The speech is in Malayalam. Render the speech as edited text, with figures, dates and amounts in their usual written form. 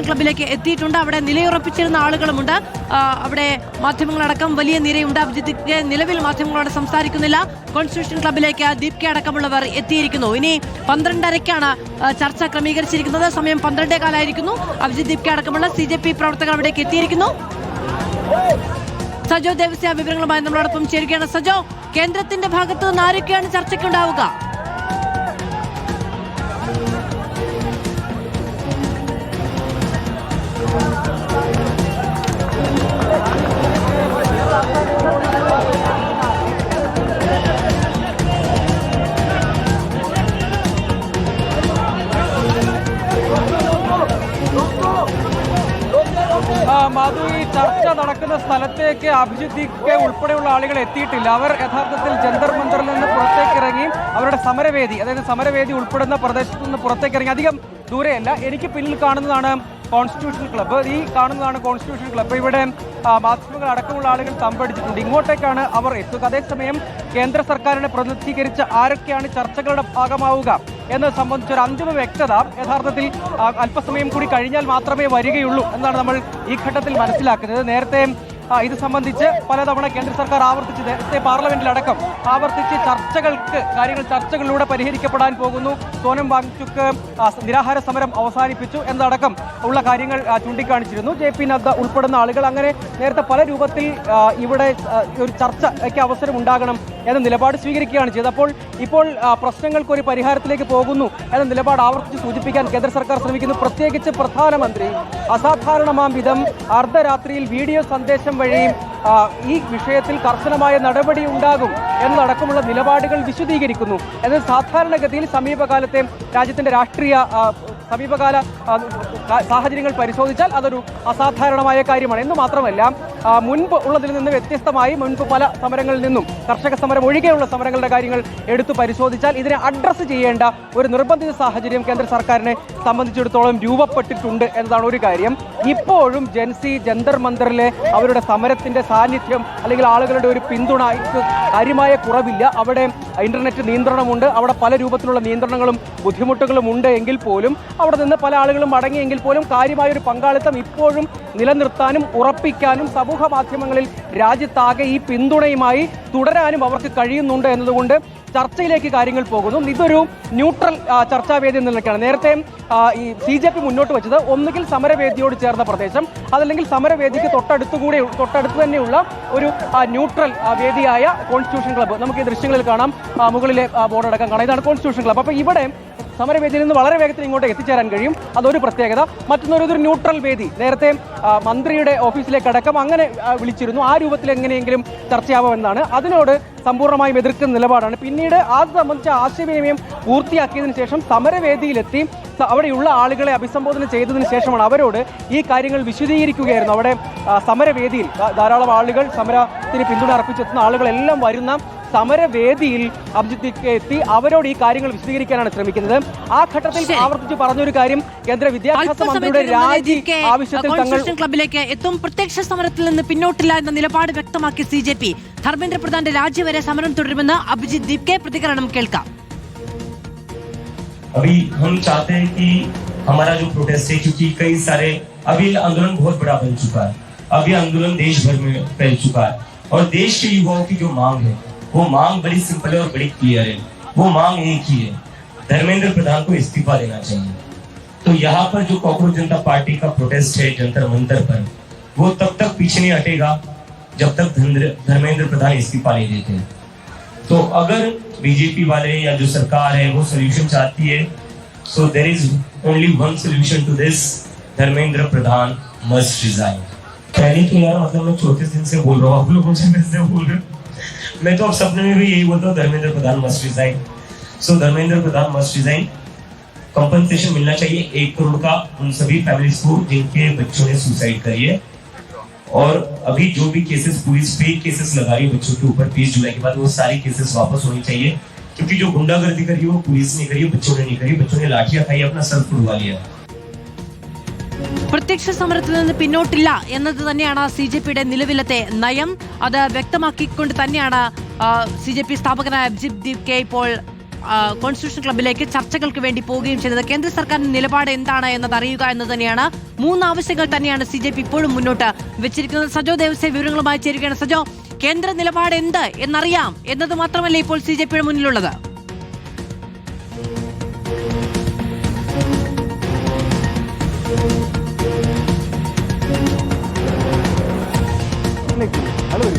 ക്ലബിലേക്ക് എത്തിയിട്ടുണ്ട്. അവിടെ നിലയുറപ്പിച്ചിരുന്ന ആളുകളുമുണ്ട്. അവിടെ മാധ്യമങ്ങളടക്കം വലിയ നിരയുണ്ട്. അഭിജിത്ത് നിലവിൽ മാധ്യമങ്ങളോട് സംസാരിക്കുന്നില്ല. കോൺസ്റ്റിറ്റ്യൂഷൻ ക്ലബിലേക്ക് ദീപ് കെ അടക്കമുള്ളവർ എത്തിയിരിക്കുന്നു. ഇനി 12:30-ക്കാണ് ചർച്ച ക്രമീകരിച്ചിരിക്കുന്നത്. സമയം 12:15 അഭിജിത്ത് ദീപ് കെ അടക്കമുള്ള CJP പ്രവർത്തകർ അവിടേക്ക് എത്തിയിരിക്കുന്നു. സജോ ദേവസ്യ വിവരങ്ങളുമായി നമ്മളോടൊപ്പം ചേരുകയാണ്. സജോ, കേന്ദ്രത്തിന്റെ ഭാഗത്ത് നിന്ന് ആരൊക്കെയാണ് ചർച്ചയ്ക്കുണ്ടാവുക? മാധു, ഈ ചർച്ച നടക്കുന്ന സ്ഥലത്തേക്ക് അഭിജിത്ത് ദീപ് കെ ഉൾപ്പെടെയുള്ള ആളുകൾ എത്തിയിട്ടില്ല. അവർ യഥാർത്ഥത്തിൽ ജന്തർ മന്ദറിൽ നിന്ന് പുറത്തേക്ക് ഇറങ്ങി അവരുടെ സമരവേദി, അതായത് സമരവേദി ഉൾപ്പെടുന്ന പ്രദേശത്ത് നിന്ന് പുറത്തേക്ക് ഇറങ്ങി. അധികം ദൂരെയല്ല. എനിക്ക് പിന്നിൽ കാണുന്നതാണ് കോൺസ്റ്റിറ്റ്യൂഷൻ ക്ലബ്ബ്. ഈ കാണുന്നതാണ് കോൺസ്റ്റിറ്റ്യൂഷൻ ക്ലബ്ബ്. ഇവിടെ മാധ്യമങ്ങൾ അടക്കമുള്ള ആളുകൾ തമ്പടിച്ചിട്ടുണ്ട്. ഇങ്ങോട്ടേക്കാണ് അവർ എത്തുക. അതേസമയം കേന്ദ്ര സർക്കാരിനെ പ്രതിനിധീകരിച്ച് ആരൊക്കെയാണ് ചർച്ചകളുടെ ഭാഗമാവുക എന്നത് സംബന്ധിച്ചൊരു അന്തിമ വ്യക്തത യഥാർത്ഥത്തിൽ അല്പസമയം കൂടി കഴിഞ്ഞാൽ മാത്രമേ വരികയുള്ളൂ എന്നാണ് നമ്മൾ ഈ ഘട്ടത്തിൽ മനസ്സിലാക്കുന്നത്. നേരത്തെ ഇത് സംബന്ധിച്ച് പലതവണ കേന്ദ്ര സർക്കാർ ആവർത്തിച്ച്, നേരത്തെ പാർലമെന്റിലടക്കം ആവർത്തിച്ച് കാര്യങ്ങൾ ചർച്ചകളിലൂടെ പരിഹരിക്കപ്പെടാൻ പോകുന്നു. സോനം വാങ്ചുക്ക് നിരാഹാര സമരം അവസാനിപ്പിച്ചു എന്നതടക്കം ഉള്ള കാര്യങ്ങൾ ചൂണ്ടിക്കാണിച്ചിരുന്നു. JP നദ്ദ ഉൾപ്പെടുന്ന ആളുകൾ. അങ്ങനെ നേരത്തെ പല രൂപത്തിൽ ഇവിടെ ഒരു ചർച്ചയ്ക്ക് അവസരം ഉണ്ടാകണം എന്ന നിലപാട് സ്വീകരിക്കുകയാണ് ചെയ്തത്. ഇപ്പോൾ പ്രശ്നങ്ങൾക്ക് ഒരു പരിഹാരത്തിലേക്ക് പോകുന്നു എന്ന നിലപാട് ആവർത്തിച്ച് സൂചിപ്പിക്കാൻ കേന്ദ്ര സർക്കാർ ശ്രമിക്കുന്നു. പ്രത്യേകിച്ച് പ്രധാനമന്ത്രി അസാധാരണമാം വിധം അർദ്ധരാത്രിയിൽ വീഡിയോ സന്ദേശം വഴിയും ഈ വിഷയത്തിൽ കർശനമായ നടപടി ഉണ്ടാകും എന്നതടക്കമുള്ള നിലപാടുകൾ വിശദീകരിക്കുന്നു. എന്നാൽ സാധാരണഗതിയിൽ സമീപകാലത്തെ രാജ്യത്തിന്റെ രാഷ്ട്രീയ സമീപകാല സാഹചര്യങ്ങൾ പരിശോധിച്ചാൽ അതൊരു അസാധാരണമായ കാര്യമാണ്. എന്ന് മാത്രമല്ല, മുൻപ് ഉള്ളതിൽ നിന്ന് വ്യത്യസ്തമായി മുൻപ് പല സമരങ്ങളിൽ നിന്നും കർഷക സമരം ഒഴികെയുള്ള സമരങ്ങളുടെ കാര്യങ്ങൾ എടുത്തു പരിശോധിച്ചാൽ ഇതിനെ അഡ്രസ്സ് ചെയ്യേണ്ട ഒരു നിർബന്ധിത സാഹചര്യം കേന്ദ്ര സർക്കാരിനെ സംബന്ധിച്ചിടത്തോളം രൂപപ്പെട്ടിട്ടുണ്ട് എന്നതാണ് ഒരു കാര്യം. ഇപ്പോഴും ജൻസി ജന്തർ മന്ദറിലെ അവരുടെ സമരത്തിന്റെ സാന്നിധ്യം അല്ലെങ്കിൽ ആളുകളുടെ ഒരു പിന്തുണ കാര്യമായ കുറവില്ല. അവിടെ ഇന്റർനെറ്റ് നിയന്ത്രണമുണ്ട്. അവിടെ പല രൂപത്തിലുള്ള നിയന്ത്രണങ്ങളും ബുദ്ധിമുട്ടുകളും ഉണ്ട് എങ്കിൽ പോലും അവിടെ നിന്ന് പല ആളുകളും മടങ്ങിയെങ്കിൽ പോലും കാര്യമായൊരു പങ്കാളിത്തം ഇപ്പോഴും നിലനിർത്താനും ഉറപ്പിക്കാനും സമൂഹ മാധ്യമങ്ങളിൽ രാജ്യത്താകെ ഈ പിന്തുണയുമായി തുടരാനും അവർക്ക് കഴിയുന്നുണ്ട് എന്നതുകൊണ്ട് ചർച്ചയിലേക്ക് കാര്യങ്ങൾ പോകുന്നു. ഇതൊരു ന്യൂട്രൽ ചർച്ചാവേദി എന്ന നിലയ്ക്കാണ് നേരത്തെ ഈ CJP മുന്നോട്ട് വെച്ചത്. ഒന്നുകിൽ സമരവേദിയോട് ചേർന്ന പ്രദേശം, അതല്ലെങ്കിൽ സമരവേദിക്ക് തൊട്ടടുത്ത് തന്നെയുള്ള ഒരു ന്യൂട്രൽ വേദിയായ കോൺസ്റ്റിറ്റ്യൂഷൻ ക്ലബ്ബ്. നമുക്ക് ഈ ദൃശ്യങ്ങളിൽ കാണാം, മുകളിലെ ബോർഡടക്കം കാണാം. ഇതാണ് കോൺസ്റ്റിറ്റ്യൂഷൻ ക്ലബ്ബ്. അപ്പോൾ ഇവിടെ സമരവേദിയിൽ നിന്ന് വളരെ വേഗത്തിൽ ഇങ്ങോട്ട് എത്തിച്ചേരാൻ കഴിയും. അതൊരു പ്രത്യേകത. മറ്റൊരു ന്യൂട്രൽ വേദി നേരത്തെ മന്ത്രിയുടെ ഓഫീസിലേക്ക് അടക്കം അങ്ങനെ വിളിച്ചിരുന്നു. ആ രൂപത്തിൽ എങ്ങനെയെങ്കിലും ചർച്ചയാവുമെന്നാണ്. അതിനോട് സമ്പൂർണ്ണമായും എതിർക്കുന്ന നിലപാടാണ്. പിന്നീട് അത് സംബന്ധിച്ച ആശയവിനിമയം പൂർത്തിയാക്കിയതിനു ശേഷം സമരവേദിയിലെത്തി അവിടെയുള്ള ആളുകളെ അഭിസംബോധന ചെയ്തതിനു ശേഷമാണ് അവരോട് ഈ കാര്യങ്ങൾ വിശദീകരിക്കുകയായിരുന്നു. അവിടെ സമരവേദിയിൽ ധാരാളം ആളുകൾ, സമരത്തിന് പിന്തുണ അർപ്പിച്ചെത്തുന്ന ആളുകളെല്ലാം വരുന്ന സമരവേദിയിൽ അഭിജിത്ത് എത്തി അവരോട് ഈ കാര്യങ്ങൾ വിശദീകരിക്കാനാണ് ശ്രമിക്കുന്നത്. ആ ഘട്ടത്തിൽ ആവർത്തിച്ച് പറഞ്ഞൊരു കാര്യം, കേന്ദ്ര വിദ്യാഭ്യാസ മന്ത്രിയുടെ രാജി ആവശ്യത്തിൽ തങ്ങൾ ക്ലബിലേക്ക് എത്തും. പ്രത്യക്ഷ സമരത്തിൽ നിന്ന് പിന്നോട്ടില്ല എന്ന നിലപാട് വ്യക്തമാക്കി CJP. ധർമ്മേന്ദ്ര പ്രധാന്റെ രാജി വരെ സമരം തുടരുമെന്ന് അഭിജിത്ത് ദീപ് കെ. പ്രതികരണം കേൾക്കാം. अभी हम चाहते हैं कि हमारा जो प्रोटेस्ट है, क्योंकि कई सारे अभी आंदोलन बहुत बड़ा बन चुका है, अभी आंदोलन देश भर में फैल चुका है और देश के युवाओं की जो मांग है वो मांग बड़ी सिंपल है और बड़ी क्लियर है. वो मांग एक ही है, धर्मेंद्र प्रधान को इस्तीफा देना चाहिए. तो यहाँ पर जो कॉकरोच जनता पार्टी का प्रोटेस्ट है जंतर मंतर पर, वो तब तक पीछे नहीं हटेगा जब तक धर्मेंद्र प्रधान इस्तीफा नहीं देते. तो अगर BJP वाले या जो सरकार है वो सोल्यूशन चाहती है, so there is only one solution to this, Dharmendra Pradhan must resign. पहले तो यार मतलब मैं 34 दिन से बोल रहा हूँ, आप लोग मुझे कैसे बोल रहे हो? मैं तो अब सपने में भी यही बोलता हूँ, Dharmendra Pradhan must resign. So Dharmendra Pradhan must resign. Compensation मिलना चाहिए 1 करोड़ का उन सभी फैमिलीज को जिनके बच्चों ने सुसाइड करी है. और अभी जो भी केसेस पुलिस फेक केसेस लगा रही है बच्चों के ऊपर 20 जुलाई के बाद, वो सारी केसेस वापस होनी चाहिए. क्योंकि जो गुंडागर्दी करी है वो पुलिस ने करी, बच्चों ने नहीं करी. बच्चों ने लाठियां खाई, अपना सर फुड़वा लिया. പ്രത്യക്ഷ സമരത്തിൽ നിന്ന് പിന്നോട്ടില്ല എന്നത് തന്നെയാണ് CJPയുടെ നിലവിലത്തെ നയം. അത് വ്യക്തമാക്കിക്കൊണ്ട് തന്നെയാണ് CJP സ്ഥാപകനായ അഭിജിത്ത് ദീപ് കെ ഇപ്പോൾ കോൺസ്റ്റിറ്റ്യൂഷൻ ക്ലബിലേക്ക് ചർച്ചകൾക്ക് വേണ്ടി പോവുകയും ചെയ്തത്. കേന്ദ്ര സർക്കാരിന്റെ നിലപാട് എന്താണ് എന്നത് അറിയുക എന്ന് തന്നെയാണ്. 3 ആവശ്യങ്ങൾ തന്നെയാണ് CJP ഇപ്പോഴും മുന്നോട്ട് വെച്ചിരിക്കുന്നത്. സജോ ദേവസ്യ വിവരങ്ങളുമായി ചേരുകയാണ്. സജോ, കേന്ദ്ര നിലപാട് എന്ത് എന്നറിയാം എന്നത് മാത്രമല്ലേ ഇപ്പോൾ CJPയുടെ മുന്നിലുള്ളത്? ഹലോ